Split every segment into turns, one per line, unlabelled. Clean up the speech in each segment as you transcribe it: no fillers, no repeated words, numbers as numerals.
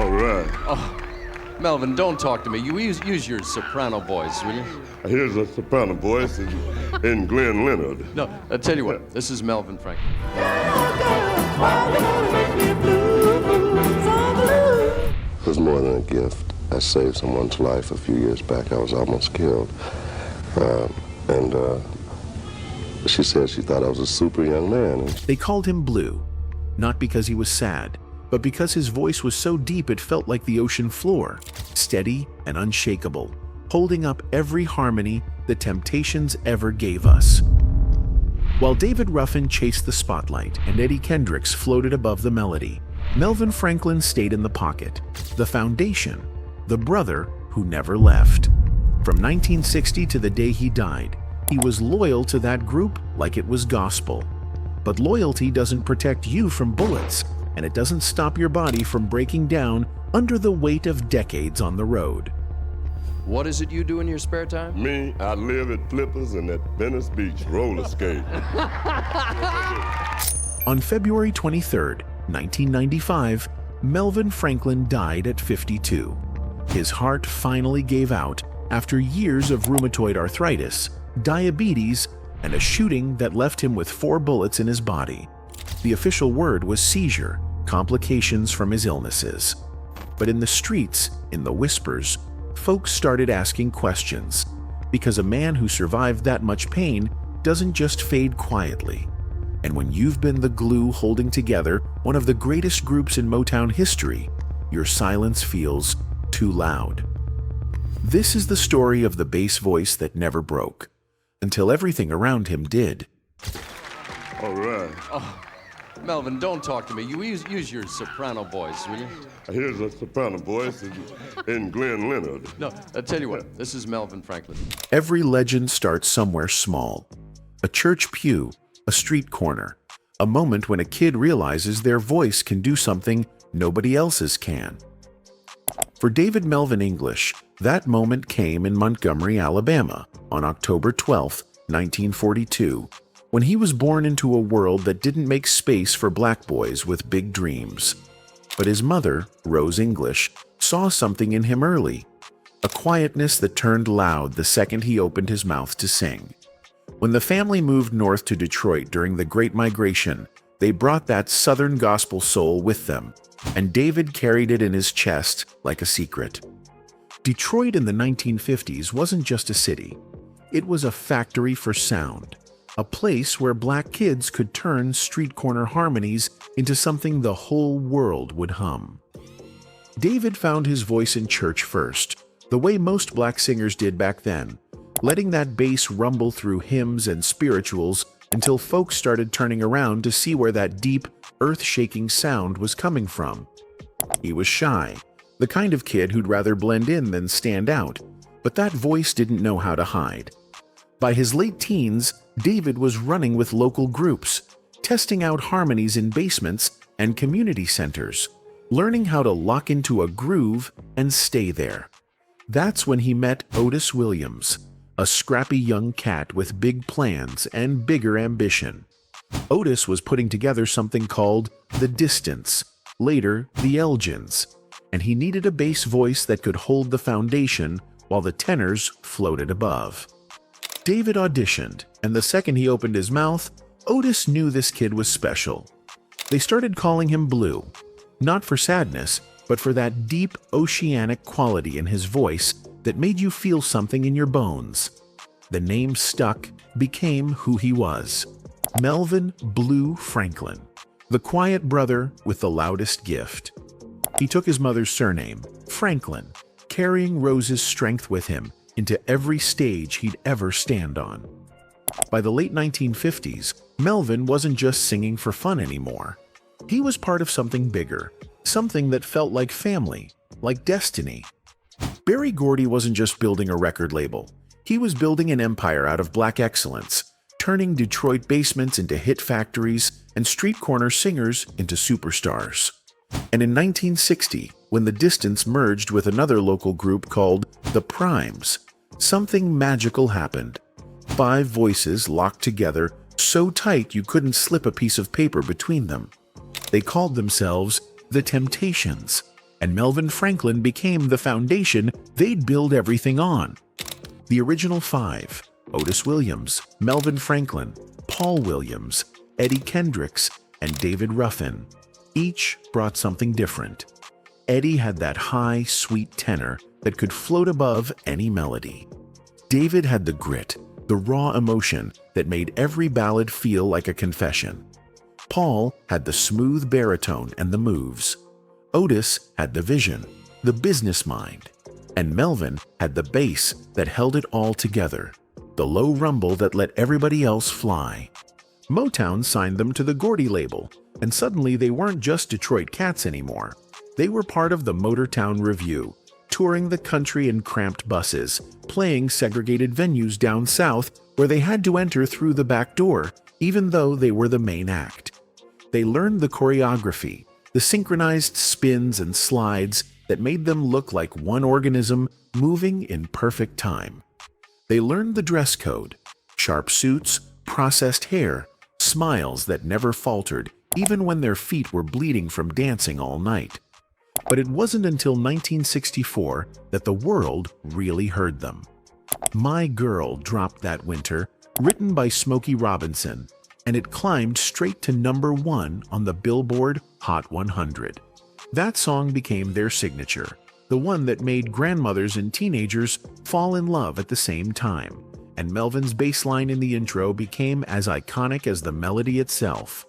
All right.
Oh, Melvin, don't talk to me. You use your soprano voice, will you?
Here's a soprano voice in Glenn Leonard.
No, I tell you what. This is Melvin Franklin.
It was more than a gift. I saved someone's life a few years back. I was almost killed. And she said she thought I was a super young man.
They called him Blue, not because he was sad, but because his voice was so deep it felt like the ocean floor, steady and unshakable, holding up every harmony the Temptations ever gave us. While David Ruffin chased the spotlight and Eddie Kendricks floated above the melody, Melvin Franklin stayed in the pocket, the foundation, the brother who never left. From 1960 to the day he died, he was loyal to that group like it was gospel. But loyalty doesn't protect you from bullets, and it doesn't stop your body from breaking down under the weight of decades on the road.
What is it you do in your spare time?
Me, I live at Flippers and at Venice Beach, roller skate.
On February 23, 1995, Melvin Franklin died at 52. His heart finally gave out after years of rheumatoid arthritis, diabetes, and a shooting that left him with 4 bullets in his body. The official word was seizure, complications from his illnesses. But in the streets, in the whispers, folks started asking questions, because a man who survived that much pain doesn't just fade quietly. And when you've been the glue holding together one of the greatest groups in Motown history, your silence feels too loud. This is the story of the bass voice that never broke, until everything around him did.
All right.
Oh, Melvin, don't talk to me. You use your soprano voice, will you?
Here's a soprano voice in Glenn Leonard.
No, I tell you what. This is Melvin Franklin.
Every legend starts somewhere small. A church pew, a street corner, a moment when a kid realizes their voice can do something nobody else's can. For David Melvin English, that moment came in Montgomery, Alabama, on October 12, 1942, when he was born into a world that didn't make space for black boys with big dreams. But his mother, Rose English, saw something in him early, a quietness that turned loud the second he opened his mouth to sing. When the family moved north to Detroit during the Great Migration, they brought that Southern gospel soul with them, and David carried it in his chest like a secret. Detroit in the 1950s wasn't just a city. It was a factory for sound, a place where black kids could turn street corner harmonies into something the whole world would hum. David found his voice in church first, the way most black singers did back then, letting that bass rumble through hymns and spirituals until folks started turning around to see where that deep, earth-shaking sound was coming from. He was shy, the kind of kid who'd rather blend in than stand out, but that voice didn't know how to hide. By his late teens, David was running with local groups, testing out harmonies in basements and community centers, learning how to lock into a groove and stay there. That's when he met Otis Williams, a scrappy young cat with big plans and bigger ambition. Otis was putting together something called The Distance, later The Elgins, and he needed a bass voice that could hold the foundation while the tenors floated above. David auditioned, and the second he opened his mouth, Otis knew this kid was special. They started calling him Blue, not for sadness, but for that deep oceanic quality in his voice that made you feel something in your bones. The name stuck, became who he was. Melvin Blue Franklin, the quiet brother with the loudest gift. He took his mother's surname, Franklin, carrying Rose's strength with him into every stage he'd ever stand on. By the late 1950s, Melvin wasn't just singing for fun anymore. He was part of something bigger, something that felt like family, like destiny. Berry Gordy wasn't just building a record label. He was building an empire out of black excellence, turning Detroit basements into hit factories and street corner singers into superstars. And in 1960, when The Distance merged with another local group called The Primes, something magical happened. 5 voices locked together so tight you couldn't slip a piece of paper between them. They called themselves The Temptations, and Melvin Franklin became the foundation they'd build everything on. The original five, Otis Williams, Melvin Franklin, Paul Williams, Eddie Kendricks, and David Ruffin, each brought something different. Eddie had that high, sweet tenor that could float above any melody. David had the grit, the raw emotion that made every ballad feel like a confession. Paul had the smooth baritone and the moves. Otis had the vision, the business mind. And Melvin had the bass that held it all together, the low rumble that let everybody else fly. Motown signed them to the Gordy label, and suddenly they weren't just Detroit Cats anymore. They were part of the Motortown Revue, touring the country in cramped buses, playing segregated venues down south where they had to enter through the back door, even though they were the main act. They learned the choreography, the synchronized spins and slides that made them look like one organism moving in perfect time. They learned the dress code, sharp suits, processed hair, smiles that never faltered even when their feet were bleeding from dancing all night. But it wasn't until 1964 that the world really heard them. My Girl dropped that winter, written by Smokey Robinson, and it climbed straight to #1 on the Billboard Hot 100. That song became their signature, the one that made grandmothers and teenagers fall in love at the same time, and Melvin's bass line in the intro became as iconic as the melody itself.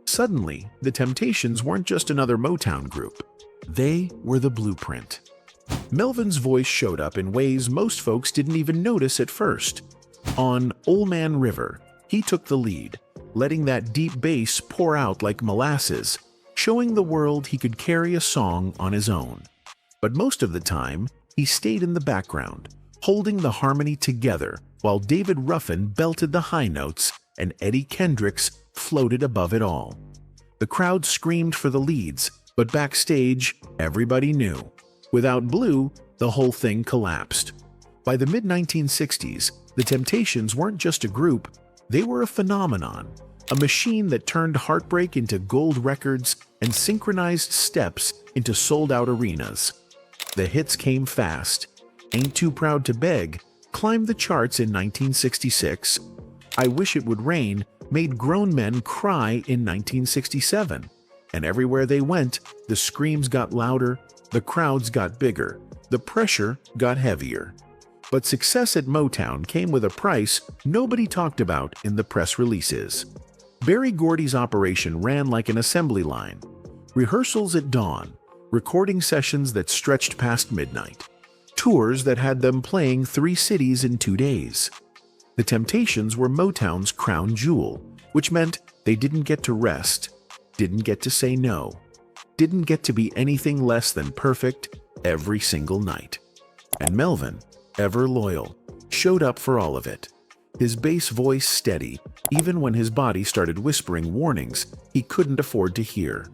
Suddenly, the Temptations weren't just another Motown group. They were the blueprint. Melvin's voice showed up in ways most folks didn't even notice at first. On Old Man River, he took the lead, letting that deep bass pour out like molasses, showing the world he could carry a song on his own. But most of the time, he stayed in the background, holding the harmony together while David Ruffin belted the high notes and Eddie Kendricks floated above it all. The crowd screamed for the leads, but backstage, everybody knew. Without Blue, the whole thing collapsed. By the mid-1960s, the Temptations weren't just a group, they were a phenomenon, a machine that turned heartbreak into gold records and synchronized steps into sold-out arenas. The hits came fast. Ain't Too Proud to Beg climbed the charts in 1966. I Wish It Would Rain made grown men cry in 1967. And everywhere they went, the screams got louder, the crowds got bigger, the pressure got heavier. But success at Motown came with a price nobody talked about in the press releases. Berry Gordy's operation ran like an assembly line. Rehearsals at dawn, recording sessions that stretched past midnight, tours that had them playing 3 cities in 2 days. The Temptations were Motown's crown jewel, which meant they didn't get to rest, didn't get to say no, didn't get to be anything less than perfect every single night. And Melvin, ever loyal, showed up for all of it. His bass voice steady, even when his body started whispering warnings he couldn't afford to hear.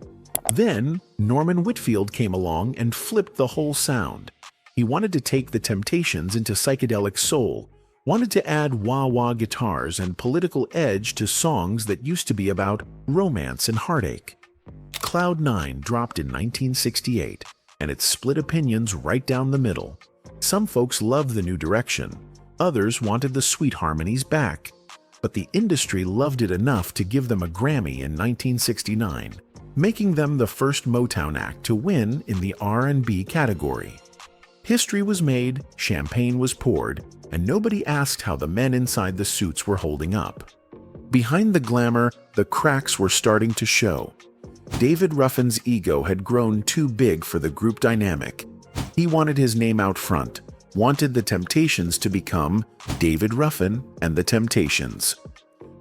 Then, Norman Whitfield came along and flipped the whole sound. He wanted to take the Temptations into psychedelic soul, wanted to add wah-wah guitars and political edge to songs that used to be about romance and heartache. Cloud 9 dropped in 1968, and it split opinions right down the middle. Some folks loved the new direction, others wanted the sweet harmonies back. But the industry loved it enough to give them a Grammy in 1969, making them the first Motown act to win in the R&B category. History was made, champagne was poured, and nobody asked how the men inside the suits were holding up. Behind the glamour, the cracks were starting to show. David Ruffin's ego had grown too big for the group dynamic. He wanted his name out front, wanted the Temptations to become David Ruffin and the Temptations.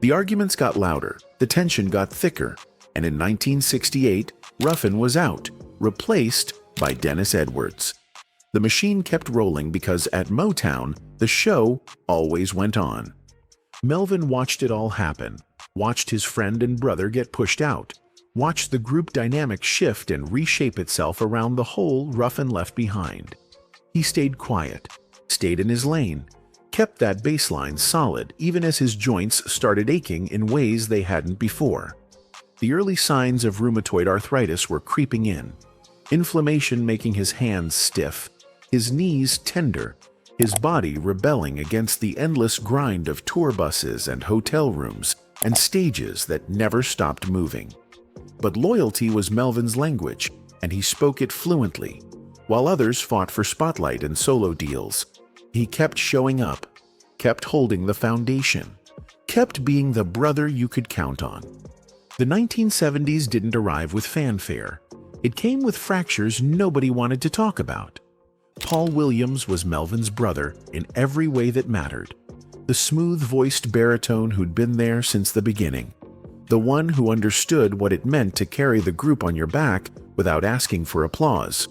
The arguments got louder, the tension got thicker, and in 1968, Ruffin was out, replaced by Dennis Edwards. The machine kept rolling because at Motown, the show always went on. Melvin watched it all happen, watched his friend and brother get pushed out, watched the group dynamic shift and reshape itself around the hole Ruffin left behind. He stayed quiet, stayed in his lane, kept that bass line solid even as his joints started aching in ways they hadn't before. The early signs of rheumatoid arthritis were creeping in. inflammation making his hands stiff, his knees tender, his body rebelling against the endless grind of tour buses and hotel rooms and stages that never stopped moving. But loyalty was Melvin's language, and he spoke it fluently. While others fought for spotlight and solo deals, he kept showing up, kept holding the foundation, kept being the brother you could count on. The 1970s didn't arrive with fanfare. It came with fractures nobody wanted to talk about. Paul Williams was Melvin's brother in every way that mattered. The smooth-voiced baritone who'd been there since the beginning. The one who understood what it meant to carry the group on your back without asking for applause.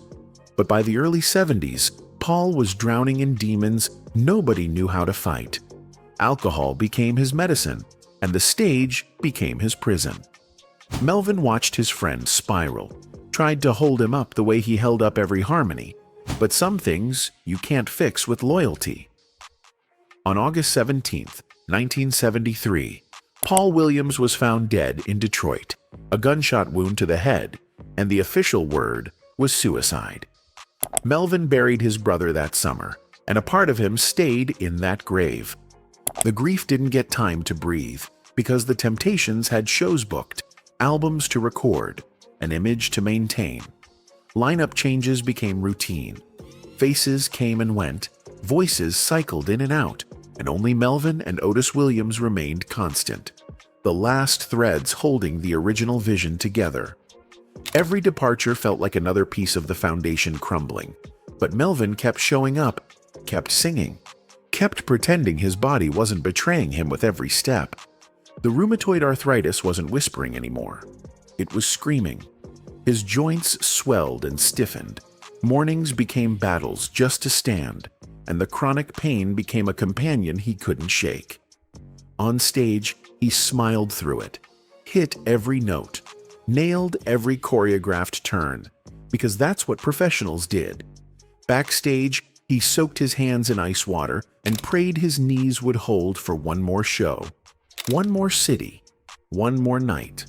But by the early 70s, Paul was drowning in demons nobody knew how to fight. Alcohol became his medicine, and the stage became his prison. Melvin watched his friend spiral, tried to hold him up the way he held up every harmony, but some things you can't fix with loyalty. On August 17, 1973, Paul Williams was found dead in Detroit, a gunshot wound to the head, and the official word was suicide. Melvin buried his brother that summer, and a part of him stayed in that grave. The grief didn't get time to breathe because the Temptations had shows booked, albums to record, an image to maintain. Lineup changes became routine. Faces came and went, voices cycled in and out, and only Melvin and Otis Williams remained constant, the last threads holding the original vision together. Every departure felt like another piece of the foundation crumbling, but Melvin kept showing up, kept singing, kept pretending his body wasn't betraying him with every step. The rheumatoid arthritis wasn't whispering anymore. It was screaming. His joints swelled and stiffened. Mornings became battles just to stand, and the chronic pain became a companion he couldn't shake. On stage, he smiled through it, hit every note, nailed every choreographed turn, because that's what professionals did. Backstage, he soaked his hands in ice water and prayed his knees would hold for one more show, one more city, one more night.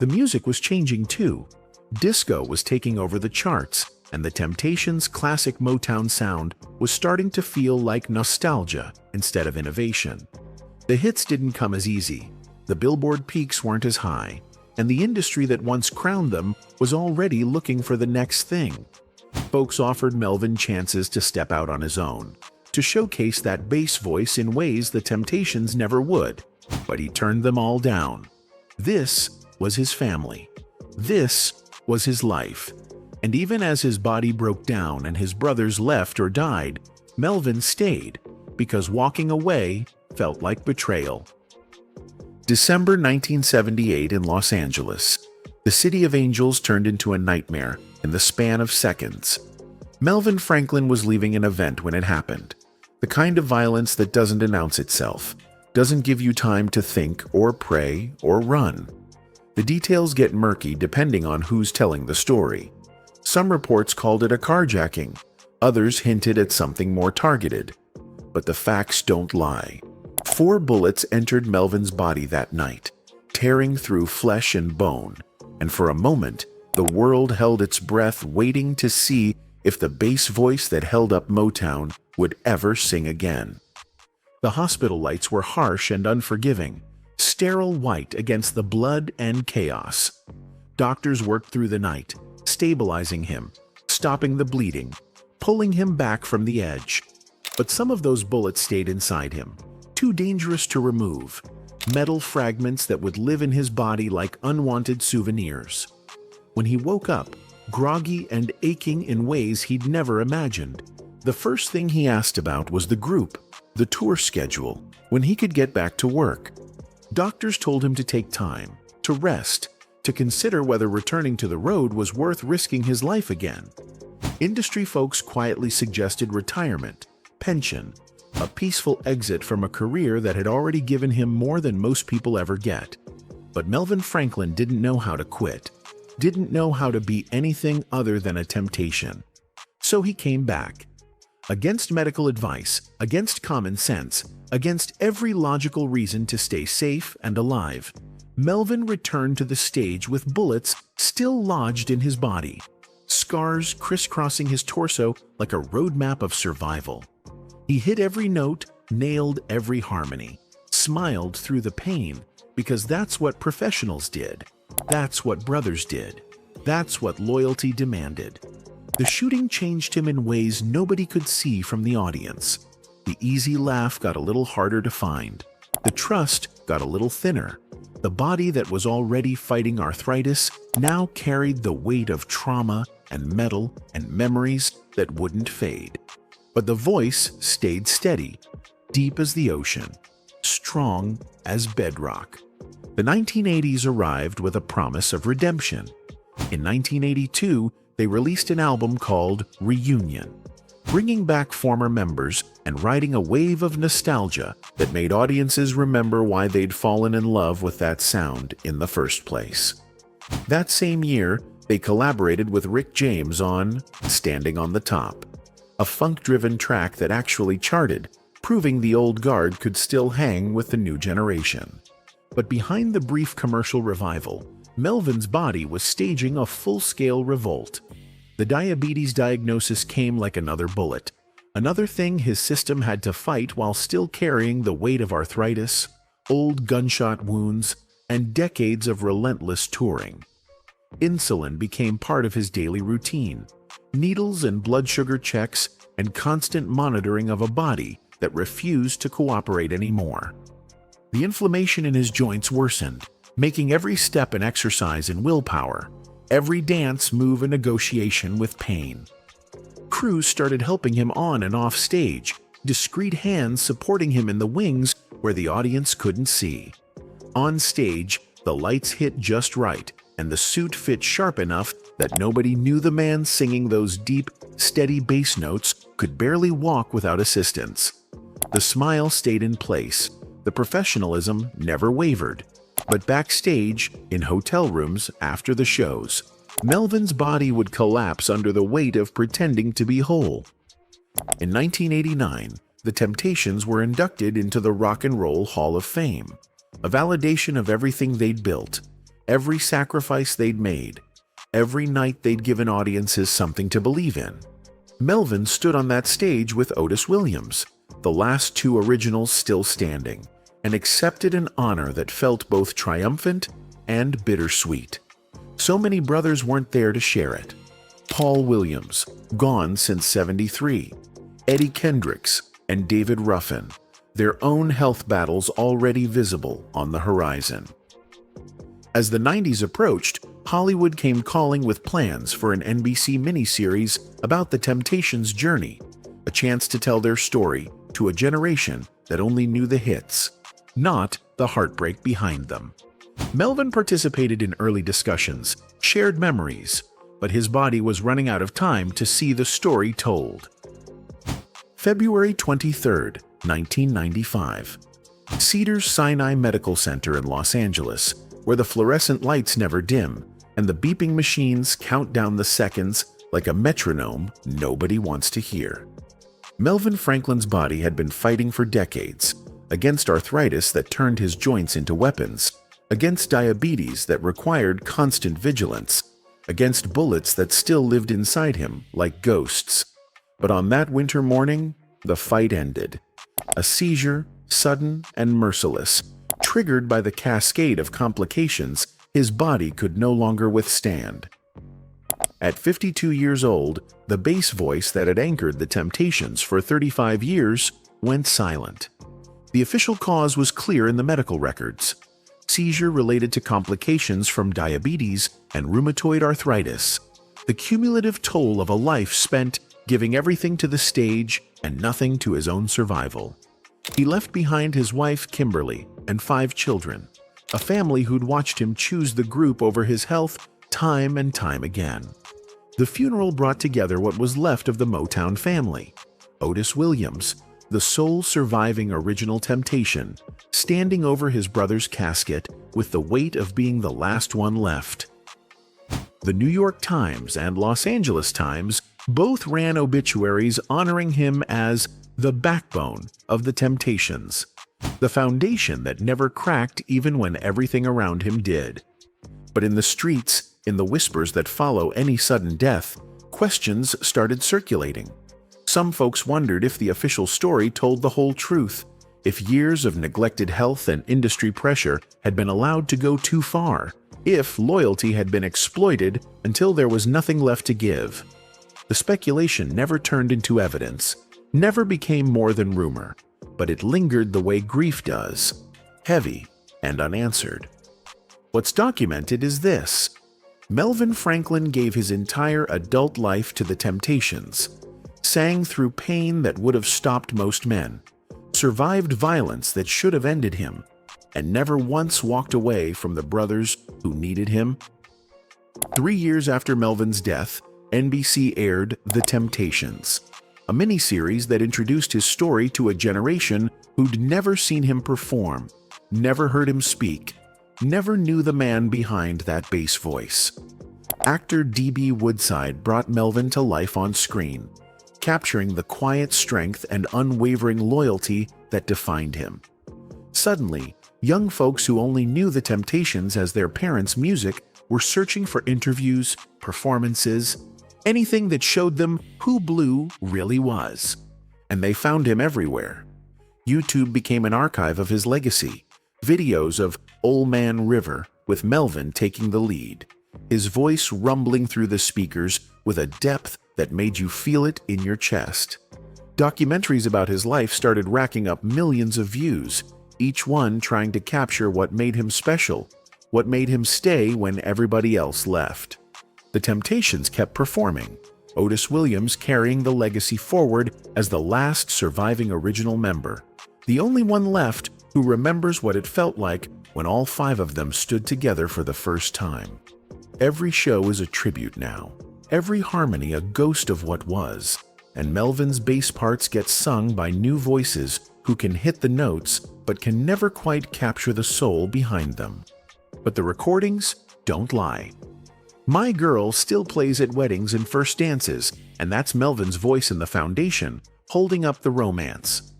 The music was changing too. Disco was taking over the charts, and the Temptations' classic Motown sound was starting to feel like nostalgia instead of innovation. The hits didn't come as easy, the Billboard peaks weren't as high, and the industry that once crowned them was already looking for the next thing. Folks offered Melvin chances to step out on his own, to showcase that bass voice in ways the Temptations never would, but he turned them all down. This was his family. This was his life. And even as his body broke down and his brothers left or died, Melvin stayed, because walking away felt like betrayal. December 1978 in Los Angeles. The City of Angels turned into a nightmare in the span of seconds. Melvin Franklin was leaving an event when it happened. The kind of violence that doesn't announce itself, doesn't give you time to think or pray or run. The details get murky depending on who's telling the story. Some reports called it a carjacking, others hinted at something more targeted. But the facts don't lie. 4 bullets entered Melvin's body that night, tearing through flesh and bone, and for a moment, the world held its breath waiting to see if the bass voice that held up Motown would ever sing again. The hospital lights were harsh and unforgiving, sterile white against the blood and chaos. Doctors worked through the night, stabilizing him, stopping the bleeding, pulling him back from the edge. But some of those bullets stayed inside him, too dangerous to remove, metal fragments that would live in his body like unwanted souvenirs. When he woke up, groggy and aching in ways he'd never imagined, the first thing he asked about was the group, the tour schedule, when he could get back to work. Doctors told him to take time, to rest, to consider whether returning to the road was worth risking his life again. Industry folks quietly suggested retirement, pension, a peaceful exit from a career that had already given him more than most people ever get. But Melvin Franklin didn't know how to quit, didn't know how to be anything other than a temptation. So he came back. Against medical advice, against common sense, against every logical reason to stay safe and alive, Melvin returned to the stage with bullets still lodged in his body. scars crisscrossing his torso like a roadmap of survival. He hit every note, nailed every harmony, smiled through the pain, because that's what professionals did. That's what brothers did. That's what loyalty demanded. The shooting changed him in ways nobody could see from the audience. The easy laugh got a little harder to find. The trust got a little thinner. The body that was already fighting arthritis now carried the weight of trauma and metal and memories that wouldn't fade. But the voice stayed steady, deep as the ocean, strong as bedrock. The 1980s arrived with a promise of redemption. In 1982, they released an album called Reunion, bringing back former members and riding a wave of nostalgia that made audiences remember why they'd fallen in love with that sound in the first place. That same year, they collaborated with Rick James on Standing on the Top, a funk-driven track that actually charted, proving the old guard could still hang with the new generation. But behind the brief commercial revival, Melvin's body was staging a full-scale revolt. The diabetes diagnosis came like another bullet, another thing his system had to fight while still carrying the weight of arthritis, old gunshot wounds, and decades of relentless touring. Insulin became part of his daily routine, needles and blood sugar checks, and constant monitoring of a body that refused to cooperate anymore. The inflammation in his joints worsened, making every step an exercise in willpower, every dance move a negotiation with pain. Crews started helping him on and off stage, discreet hands supporting him in the wings where the audience couldn't see. On stage, the lights hit just right, and the suit fit sharp enough that nobody knew the man singing those deep, steady bass notes could barely walk without assistance. The smile stayed in place. The professionalism never wavered. But backstage, in hotel rooms after the shows, Melvin's body would collapse under the weight of pretending to be whole. In 1989, the Temptations were inducted into the Rock and Roll Hall of Fame, a validation of everything they'd built, every sacrifice they'd made, every night they'd given audiences something to believe in. Melvin stood on that stage with Otis Williams, the last two originals still standing, and accepted an honor that felt both triumphant and bittersweet. So many brothers weren't there to share it. Paul Williams, gone since '73, Eddie Kendricks, and David Ruffin, their own health battles already visible on the horizon. As the 90s approached, Hollywood came calling with plans for an NBC miniseries about the Temptations' journey, a chance to tell their story to a generation that only knew the hits, not the heartbreak behind them. Melvin participated in early discussions, shared memories, but his body was running out of time to see the story told. February 23, 1995. Cedars-Sinai Medical Center in Los Angeles, where the fluorescent lights never dim and the beeping machines count down the seconds like a metronome nobody wants to hear. Melvin Franklin's body had been fighting for decades, against arthritis that turned his joints into weapons, against diabetes that required constant vigilance, against bullets that still lived inside him like ghosts. But on that winter morning, the fight ended. A seizure, sudden and merciless, triggered by the cascade of complications his body could no longer withstand. At 52 years old, the bass voice that had anchored the Temptations for 35 years went silent. The official cause was clear in the medical records: seizure related to complications from diabetes and rheumatoid arthritis, the cumulative toll of a life spent giving everything to the stage and nothing to his own survival. He left behind his wife, Kimberly, and 5 children, a family who'd watched him choose the group over his health time and time again. The funeral brought together what was left of the Motown family: Otis Williams, the sole surviving original Temptation, standing over his brother's casket with the weight of being the last one left. The New York Times and Los Angeles Times both ran obituaries honoring him as the backbone of the Temptations, the foundation that never cracked even when everything around him did. But in the streets, In the whispers that follow any sudden death, questions started circulating. Some folks wondered if the official story told the whole truth, if years of neglected health and industry pressure had been allowed to go too far, if loyalty had been exploited until there was nothing left to give. The speculation never turned into evidence, never became more than rumor, but it lingered the way grief does, heavy and unanswered. What's documented is this: Melvin Franklin gave his entire adult life to the Temptations, sang through pain that would have stopped most men, survived violence that should have ended him, and never once walked away from the brothers who needed him. 3 years after Melvin's death, NBC aired The Temptations, a miniseries that introduced his story to a generation who'd never seen him perform, never heard him speak, never knew the man behind that bass voice. Actor D.B. Woodside brought Melvin to life on screen, capturing the quiet strength and unwavering loyalty that defined him. Suddenly, young folks who only knew The Temptations as their parents' music were searching for interviews, performances, anything that showed them who Blue really was. And they found him everywhere. YouTube became an archive of his legacy, videos of Old Man River with Melvin taking the lead, his voice rumbling through the speakers with a depth that made you feel it in your chest. Documentaries about his life started racking up millions of views, each one trying to capture what made him special, what made him stay when everybody else left. The Temptations kept performing, Otis Williams carrying the legacy forward as the last surviving original member, the only one left who remembers what it felt like when all 5 of them stood together for the first time. Every show is a tribute now, every harmony a ghost of what was, and Melvin's bass parts get sung by new voices who can hit the notes but can never quite capture the soul behind them. But the recordings don't lie. My Girl still plays at weddings and first dances, and that's Melvin's voice in the foundation, holding up the romance.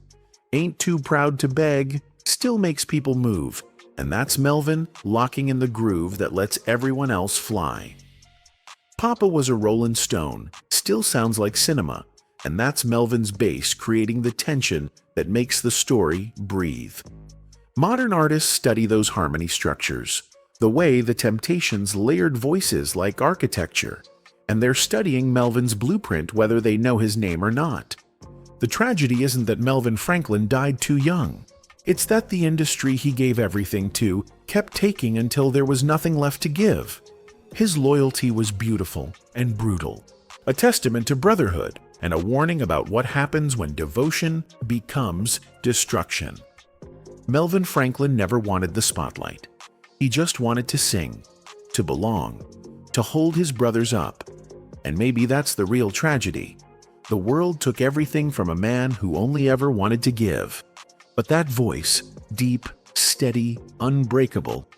Ain't Too Proud to Beg still makes people move, and that's Melvin locking in the groove that lets everyone else fly. Papa Was a Rollin' Stone still sounds like cinema, and that's Melvin's bass creating the tension that makes the story breathe. Modern artists study those harmony structures, the way the Temptations layered voices like architecture, and they're studying Melvin's blueprint whether they know his name or not. The tragedy isn't that Melvin Franklin died too young. It's that the industry he gave everything to kept taking until there was nothing left to give. His loyalty was beautiful and brutal, a testament to brotherhood and a warning about what happens when devotion becomes destruction. Melvin Franklin never wanted the spotlight. He just wanted to sing, to belong, to hold his brothers up. And maybe that's the real tragedy. The world took everything from a man who only ever wanted to give. But that voice, deep, steady, unbreakable,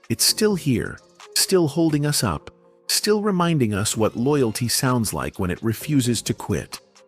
it's still here, still holding us up, still reminding us what loyalty sounds like when it refuses to quit.